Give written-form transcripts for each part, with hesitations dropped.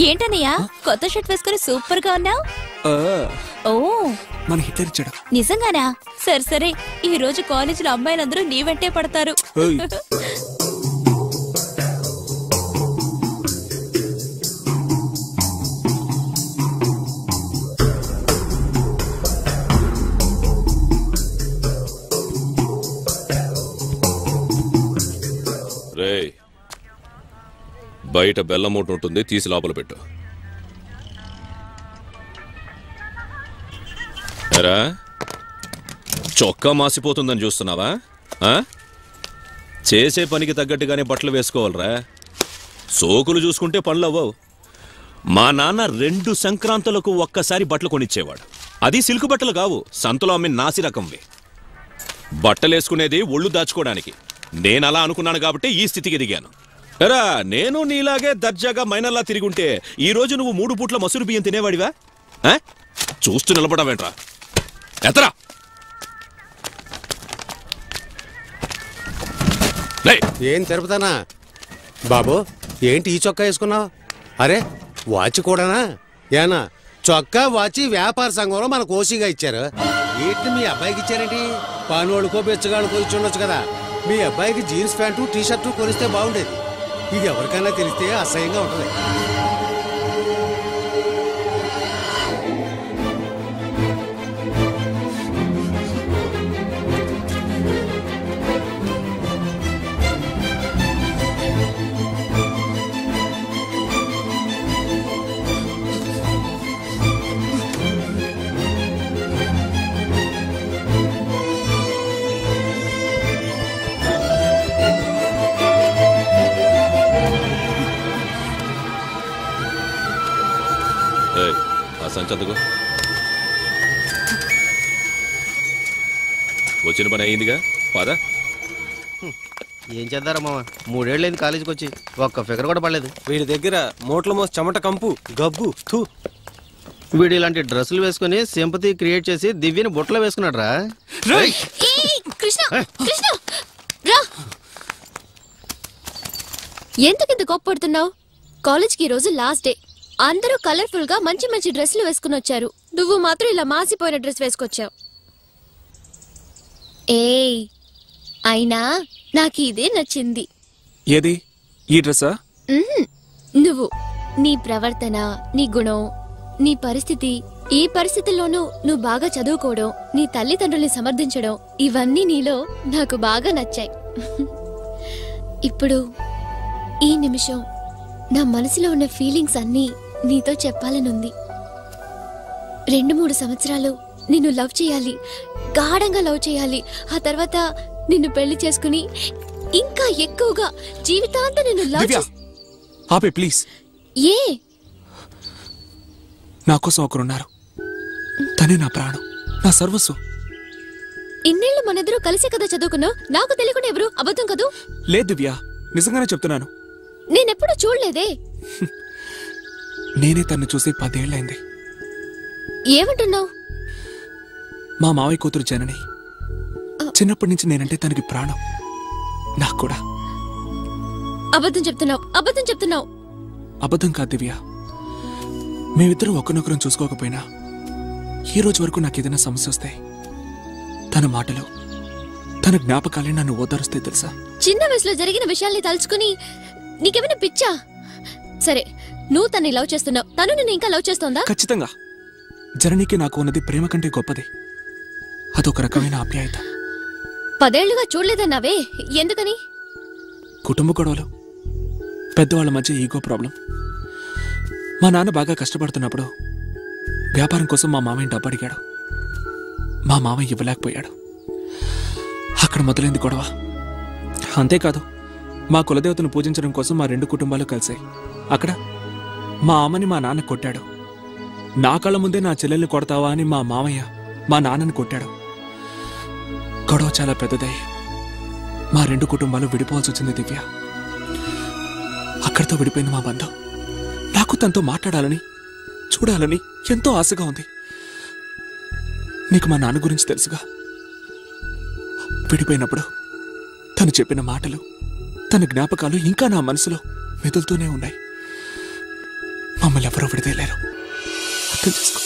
ఏంటన్నయ్యా కొత్త షర్ట్ వేసుకుని సూపర్ గా ఉన్నావు. ఓ మన హిట్లర్ ఇచ్చాడు. నిజంగానా? సరే సరే, ఈ రోజు కాలేజీలో అమ్మాయిలందరూ నీ వెంటే పడతారు. రేయ్, బయట బెల్లం మూట ఉంటుంది, తీసి లోపల పెట్టు. ఎరా, చొక్కా మాసిపోతుందని చూస్తున్నావా? చేసే పనికి తగ్గట్టుగానే బట్టలు వేసుకోవాలరా. సోకులు చూసుకుంటే పనులు అవ్వవు. మా నాన్న 2 సంక్రాంతులకు ఒక్కసారి బట్టలు కొనిచ్చేవాడు. అది సిల్క్ బట్టలు కావు, సంతలో అమ్మిన నాసి రకంవి. బట్టలు వేసుకునేది ఒళ్ళు దాచుకోవడానికి. నేను అలా అనుకున్నాను కాబట్టి ఈ స్థితికి దిగాను. ఎరా, నేను నీలాగే దర్జాగా మైనల్లా తిరుగుంటే ఈ రోజు నువ్వు 3 పూట్ల మసూరు బియ్యం తినేవాడివా? చూస్తూ నిలబడవేంట్రా? ఎత్తరా. ఏం తిరుపతానా బాబు? ఏంటి ఈ చొక్కా వేసుకున్నావు? అరే, వాచ్ కూడానా? ఏనా చొక్కా వాచి వ్యాపార సంఘంలో మన కోసిగా ఇచ్చారు. ఏంటి మీ అబ్బాయికి ఇచ్చారేంటి? పానోళ్ళకో బెచ్చగాళ్ళకో ఇచ్చి ఉండొచ్చు కదా. మీ అబ్బాయికి జీన్స్ ప్యాంటు టీ షర్టు కొనిస్తే బాగుండేది. ఇది ఎవరికైనా తెలిస్తే అసహ్యంగా ఉంటుంది. సంచదుకో, వచ్చిన పని అయిందిగా, పదా. ఏం చేద్దారా మామ, 3 ఏళ్ళైంది కాలేజీకి వచ్చి, ఒక్క ఫిగర్ కూడా పడలేదు. వీడి దగ్గర మూట్ల మోసి చెమట కంపు గబ్బు. వీడు ఇలాంటి డ్రెస్సులు వేసుకుని సింపతి క్రియేట్ చేసి దివ్యని బుట్టలో వేసుకున్నాడు రా. ఎందుకు కోప్పడుతున్నావు? కాలేజ్కి ఈ రోజు లాస్ట్ డే. అందరూ కలర్ఫుల్ గా మంచి మంచి డ్రెస్సులు వేసుకుని వచ్చారు. నువ్వు మాత్రం ఇలా మాసిపోయిన డ్రెస్ వేసుకొచ్చావు. ఏయ్, అయినా నాకు ఇదే నచ్చింది. ఏది? ఈ డ్రెస్సా? నువ్వు, నీ ప్రవర్తన, నీ గుణం, నీ పరిస్థితి, ఈ పరిస్థితుల్లోనూ నువ్వు బాగా చదువుకోవడం, నీ తల్లిదండ్రుల్ని సమర్థించడం, ఇవన్నీ నీలో నాకు బాగా నచ్చాయి. ఇప్పుడు ఈ నిమిషం నా మనసులో ఉన్న ఫీలింగ్స్ అన్నీ నీతో చెప్పాలనుంది. 2-3 సంవత్సరాలు నిన్ను లవ్ చేయాలి, గాఢంగా లవ్ చేయాలి. ఆ తర్వాత నిన్ను పెళ్లి చేసుకుని ఇంకా ఎక్కువగా జీవితాంతం నిన్ను లవ్. ఆపే ప్లీజ్. ఏ? నా కోసం ఒకరున్నారు. తనే నా ప్రాణం, నా సర్వస్వం. ఇన్నేళ్లు మనిద్దరూ కలిసే కదా చదువుకున్నావు. నాకు తెలియకుండా ఎవరు అబద్ధం కదూ? లేదు దివ్య, నిజంగానే చెప్తున్నాను. నేనెప్పుడు చూడలేదే. నేనే తను చూసి 10 ఏళ్ళైంది. ఏమంటున్నావు? మా మావయ్య కూతురు జనని. చిన్నప్పటి నుంచి నేనంటే తనకి ప్రాణం. నాకు కూడా. అబద్ధం చెప్తున్నావు, అబద్ధం చెప్తున్నావు. అబద్ధం కాదు దివ్య. మేమిద్దరం ఒకరినొకరం చూసుకోకపోయినా ఈ రోజు వరకు నాకు ఏదైనా సమస్య వస్తాయి, తన మాటలు, తన జ్ఞాపకాలే నన్ను ఓదారుస్తాయి తెలుసా. చిన్న వయసులో జరిగిన విషయాల్ని తలుచుకుని నీకేమైనా పిచ్చా? సరే, నువ్వు తన్ని లవ్ చేస్తున్నావు, తను నిన్ను ఇంకా లవ్ చేస్తోందా? ఖచ్చితంగా. జననికి నాకు ఉన్నది ప్రేమ కంటే గొప్పది. అదొక రకమైన ఆప్యాయత. 10 ఏళ్లుగా చూడలేదన్నావే, ఎందుకని? కుటుంబ గొడవలు, పెద్దవాళ్ల మధ్య ఈగో ప్రాబ్లం. మా నాన్న బాగా కష్టపడుతున్నప్పుడు వ్యాపారం కోసం మా మామయ్య డబ్బు అడిగాడు. మా మామయ్య ఇవ్వలేకపోయాడు. అక్కడ మొదలైంది గొడవ. అంతేకాదు, మా కులదేవతను పూజించడం కోసం మా 2 కుటుంబాలు కలిసాయి. అక్కడ మా అమ్మని మా నాన్న కొట్టాడు. నా కళ్ళ ముందే నా చెల్లెల్ని కొడతావా అని మా మామయ్య మా నాన్నని కొట్టాడు. గొడవ చాలా పెద్దదై మా 2 కుటుంబాలు విడిపోవాల్సి వచ్చింది దివ్య. అక్కడితో విడిపోయింది మా బంధం. నాకు నాకు తనతో మాట్లాడాలని చూడాలని ఎంతో ఆశగా ఉంది. నీకు మా నాన్న గురించి తెలుసుగా. విడిపోయినప్పుడు తను చెప్పిన మాటలు, తన జ్ఞాపకాలు ఇంకా నా మనసులో మెదులుతూనే ఉన్నాయి. మమ్మల్ని ఎవరో విడదీయలేరు. అర్థం చేసుకో.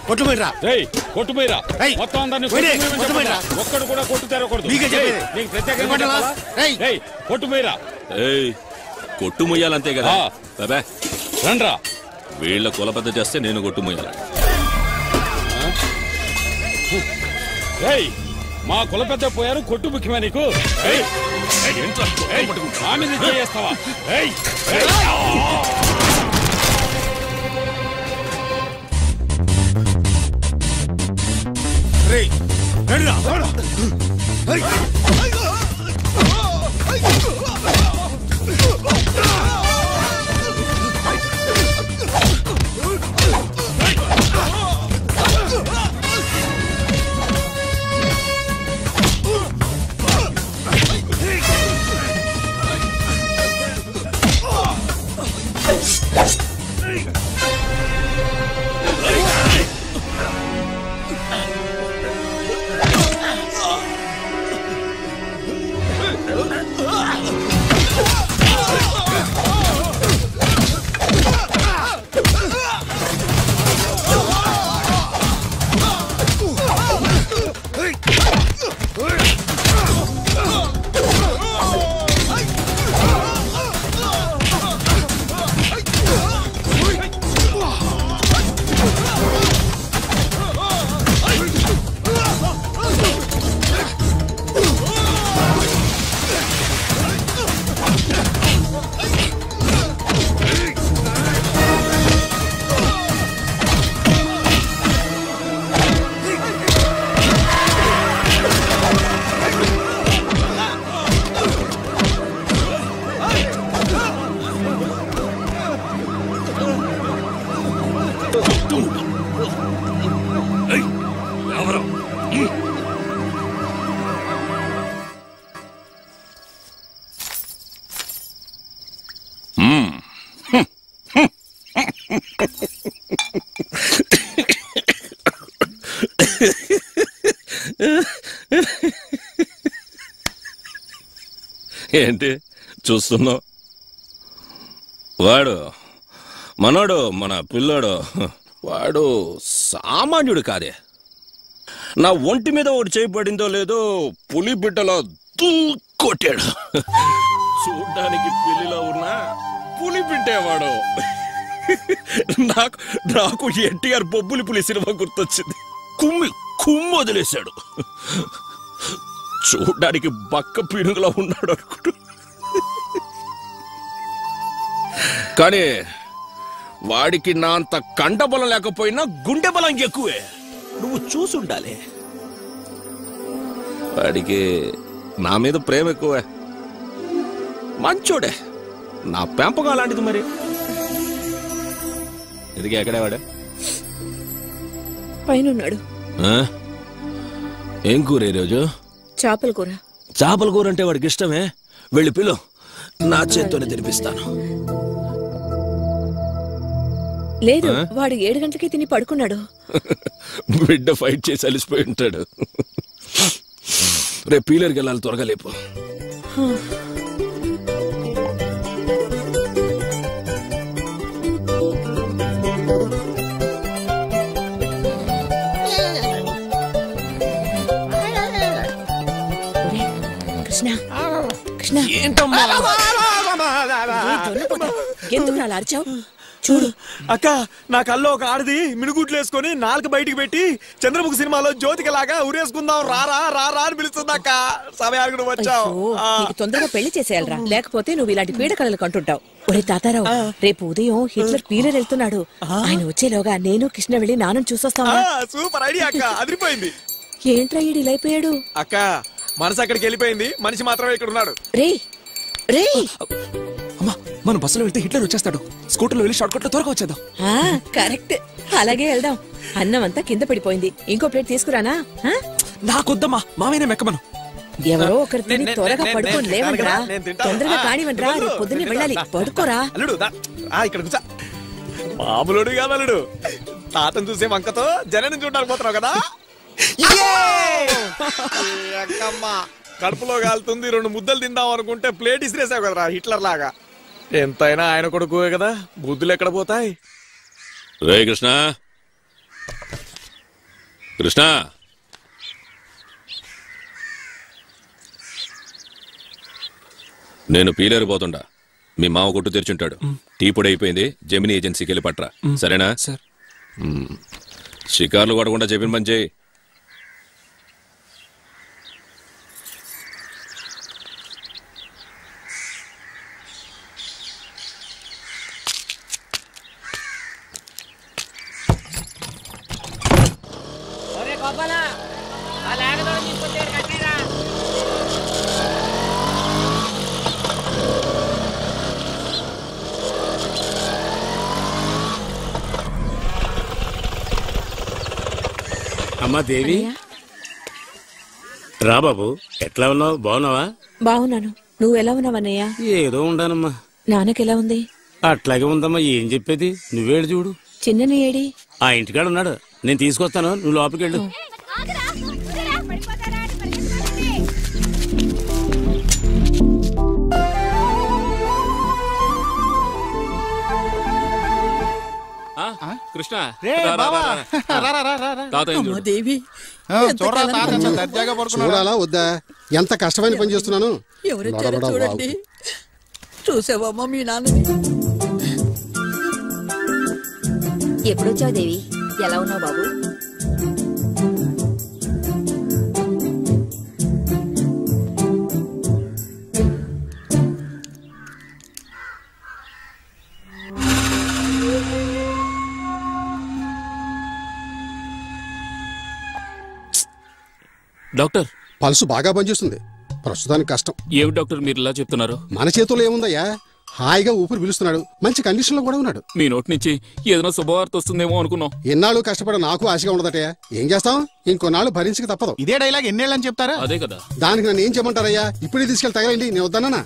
కొట్టుపోయిరా మొత్తం అందరినీ ఒక్కడు కూడా కొట్టు తెరకూడదు. కొట్టుపోయిరా. కొట్టు ముయ్యాలంతే కదా బాబా. రండ్రా. వీళ్ళ కులబద్ద చేస్తే నేను కొట్టు ముయ్యాలి. మా కుల పెద్ద పోయారు, కొట్టు ముఖ్యమా నీకు? చేస్తావా? ఏంటి చూస్తున్నావు? వాడు మనోడు, మన పిల్లోడు, వాడు సామాన్యుడు కాదే. నా ఒంటి మీద ఒకటి చేయబడిందో లేదో పులి బిడ్డలో కొట్టాడు. చూడ్డానికి పిల్లిలో ఉన్నా పులి బిడ్డేవాడు. నాకు ఎన్టీఆర్ బొబ్బులి పులి సినిమా గుర్తొచ్చింది. కుమ్ము వదిలేశాడు. చూడ్డానికి బక్క పీనుగులా ఉన్నాడు అనుకుంటూ. కానీ వాడికి నా అంత కండ బలం లేకపోయినా గుండె బలం ఎక్కువే. నువ్వు చూసుండాలి. వాడికి నా మీద ప్రేమ ఎక్కువే. మంచోడే. నా పెంపకం అలాంటిది. మరి ఇదిగే ఎక్కడే వాడు? పైనున్నాడు. ఏం కూర ఈరోజు? చేపల కూర. చేపల కూర అంటే వాడికి ఇష్టమే. వెళ్ళి పిలు, నా చేత్తోనే తినిపిస్తాను. లేదు, వాడు 7 గంటలకి తిని పడుకున్నాడు. బిడ్డ ఫైట్ చేసి అలిసిపోయి ఉంటాడు. రేపు పీలర్కి వెళ్ళాలి, త్వరగా లేపు. కృష్ణ, కృష్ణ, ఎందుకు అలా అరిచావు? చూడు అక్క, నా కల్లో ఒక ఆడది మినుగుట్లు వేసుకుని 4 బయటికి పెట్టి చంద్రముఖి సినిమాలో జ్యోతికి లాగా ఉరేసుకుందాం రారా రారా అని పిలుస్తుంది అక్క. సమయానికి నువ్వు వచ్చావు. తొందరగా పెళ్లి చేసేయాలరా, లేకపోతే నువ్వు ఇలాంటి పీడకలలు కంటుంటావు. ఒరే తాతారావు, రేపు ఉదయం హిట్లర్ పీలర్ వెళ్తున్నాడు. ఆయన వచ్చేలోగా నేను కృష్ణ వెళ్ళి నాన్నను చూసొస్తావా? సూపర్ ఐడియా అక్క, అదిరిపోయింది. ఏంట్రా ఈడు ఇలా అయిపోయాడు? అక్క, మనసు అక్కడికి వెళ్ళిపోయింది, మనిషి మాత్రమే ఇక్కడ ఉన్నాడు. రే రే, మనం బస్సులో వెళ్తే హిట్లర్ వచ్చేస్తాడు. స్కూటర్లో వెళ్ళి షార్ట్ కట్ లో త్వరగా వచ్చేద్దాం. కరెక్ట్, అలాగే వెళ్దాం. అన్నం అంతా కింద పడిపోయింది, ఇంకో ప్లేట్ తీసుకురానా? నాకొద్దమ్మా, మావైనా మెక్కమను. ఎవరో ఒకరు తిని త్వరగా పడుకోని లేవండ్రా, తొందరగా కానివ్వండ్రా, రేపు పొద్దున్నే వెళ్ళాలి. పడుకోరా. అల్లుడు ఇక్కడ కూర్చో. మామూలుడు కాదు అల్లుడు, తాతను చూసే వంకతో జనం చూడడానికి పోతున్నావు కదా. కడుపులో కాలుతుంది, 2 ముద్దలు తిందాం అనుకుంటే ప్లేట్ ఇసిరేసావు కదరా హిట్లర్ లాగా. ఎంతైనా ఆయన కొడుకువే కదా, బుద్ధులు ఎక్కడ పోతాయి? రే కృష్ణ, కృష్ణ, నేను పీలేరు పోతుండా. మీ మామ కొట్టు తెరిచుంటాడు. టీ పొడి అయిపోయింది, జమినీ ఏజెన్సీకి వెళ్ళి పట్రా. సరేనా? సార్. షికార్లు కొడకుండా చెప్పిన పని చేయి. అమ్మా దేవి, రా బాబు. ఎట్లా ఉన్నావు? బాగున్నావా? బాగున్నాను. నువ్వు ఎలా ఉన్నావన్నయ్య? ఏదో ఉండానమ్మా. నాన్నకెలా ఉంది? అట్లాగే ఉందమ్మా. ఏం చెప్పేది? నువ్వేడు చూడు. చిన్నని ఏడి? ఆ ఇంటికాడ ఉన్నాడు. నేను తీసుకొస్తాను, నువ్వు లోపలికి వెళ్ళు. కృష్ణ, చూడాలా వద్దా? ఎంత కష్టమైన పని చేస్తున్నాను. చూడండి, చూసావమ్మా మీ నాన్నని? ఎప్పుడొచ్చావు దేవి? ఎలా ఉన్నావు బాబు? డాక్టర్, పల్సు బాగా పనిచేస్తుంది. ప్రస్తుతానికి కష్టం. ఏమి డాక్టర్ మీరు ఇలా చెప్తున్నారు? మన చేతుల్లో ఏముందయ్యా? హాయిగా ఊపిరి పిలుస్తున్నాడు, మంచి కండిషన్ లో కూడా ఉన్నాడు. మీ నోటి నుంచి ఏదైనా శుభవార్త వస్తుందేమో అనుకున్నాం. ఎన్నాళ్ళు కష్టపడి నాకు ఆశగా ఉండదటయ్యా. ఏం చేస్తాం? ఇంకొన్నాళ్ళు భరించక తప్పదు. ఇదే డైలాగ్ ఎన్నేళ్ళని చెప్తారా? అదే కదా. దానికి నన్ను ఏం చేయమంటారయ్యా? ఇప్పుడే తీసుకెళ్ళి తగలండి, నేను వద్దన్నా.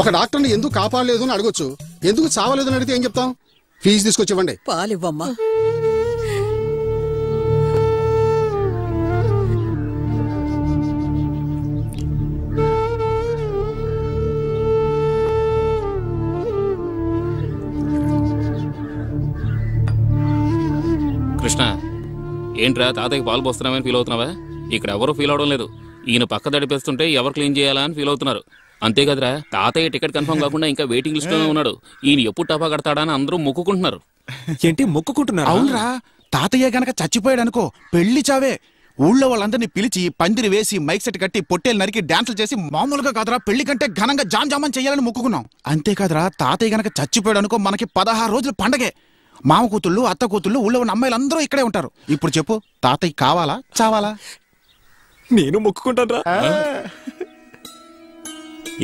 ఒక డాక్టర్ని ఎందుకు కాపాడలేదు అని అడగొచ్చు, ఎందుకు చావలేదు అని అడిగితే ఏం చెప్తాం? ఫీజు తీసుకొచ్చివ్వండి. పాలివ్వమ్మా. కృష్ణ, ఏంట్రా తాతయ్యకి పాలు పోస్తున్నామని ఫీల్ అవుతున్నావా? ఇక్కడ ఎవరు ఫీల్ అవడం లేదు. ఈయన పక్క దడిపేస్తుంటే ఎవరు క్లీన్ చేయాలా అని ఫీల్ అవుతున్నారు. అంతే కదరా, తాతయ్య టికెట్ కన్ఫర్మ్ కాకుండా ఇంకా వెయిటింగ్ లిస్ట్ లోనే ఉన్నాడు. ఈయన ఎప్పుడు టపా కడతాడా అని అందరూ మొక్కుకుంటున్నారు. ఏంటి మొక్కుకుంటున్నారు? అవునరా, తాతయ్య గనక చచ్చిపోయాడు అనుకో, పెళ్లి చావే. ఊళ్ళో వాళ్ళందరినీ పిలిచి పందిరి వేసి మైక్ సెట్ కట్టి పొట్టేలు నరికి డాన్సులు చేసి మామూలుగా కాదురా పెళ్లి కంటే ఘనంగా జాంజామని చెయ్యాలని మొక్కుకున్నాం. అంతేకాదురా, తాతయ్య గనక చచ్చిపోయాడు అనుకో, మనకి 16 రోజులు పండగే. మామ కూతుళ్ళు, అత్త కూతుళ్ళు, ఊళ్ళో ఉన్న అమ్మాయిలందరూ ఇక్కడే ఉంటారు. ఇప్పుడు చెప్పు, తాతయ్య కావాలా చావాలా? నేను మొక్కుకుంటాను.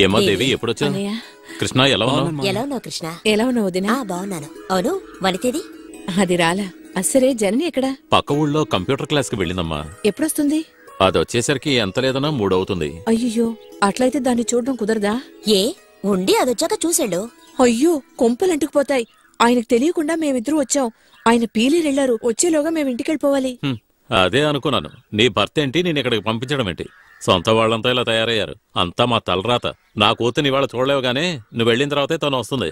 ఏమో దేవి, ఎప్పుడొచ్చా? కృష్ణ, ఎలా ఉన్నావు? ఎలా ఉన్నావు కృష్ణ? ఎలా ఉన్నావు వదినా? బాగున్నాను. అవును, వనితేది? అది రాలా. అసరే జనని ఎక్కడా? పక్క ఊళ్ళో కంప్యూటర్ క్లాస్ కి వెళ్ళిందమ్మా. ఎప్పుడొస్తుంది? అది వచ్చేసరికి ఎంత లేదన్నా 3 అవుతుంది. అయ్యో, అట్లయితే దాన్ని చూడడం కుదరదా? ఏ ఉండి అదొచ్చాక చూసాడు. అయ్యో, కొంపలంటుకుపోతాయి. ఆయనకు తెలియకుండా మేమిద్దరూ వచ్చాం. ఆయన పీలేరెళ్లారు. వచ్చేలోగా మేము ఇంటికెళ్ళిపోవాలి. అదే అనుకున్నాను. నీ భర్త ఏంటి నేను ఇక్కడికి పంపించడం ఏంటి? సొంత వాళ్ళంతా ఇలా తయారయ్యారు. అంతా మా తలరాత. నా కూతుని ఇవాళ చూడలేవు గానీ నువ్వు వెళ్ళిన తర్వాతే తను వస్తుంది.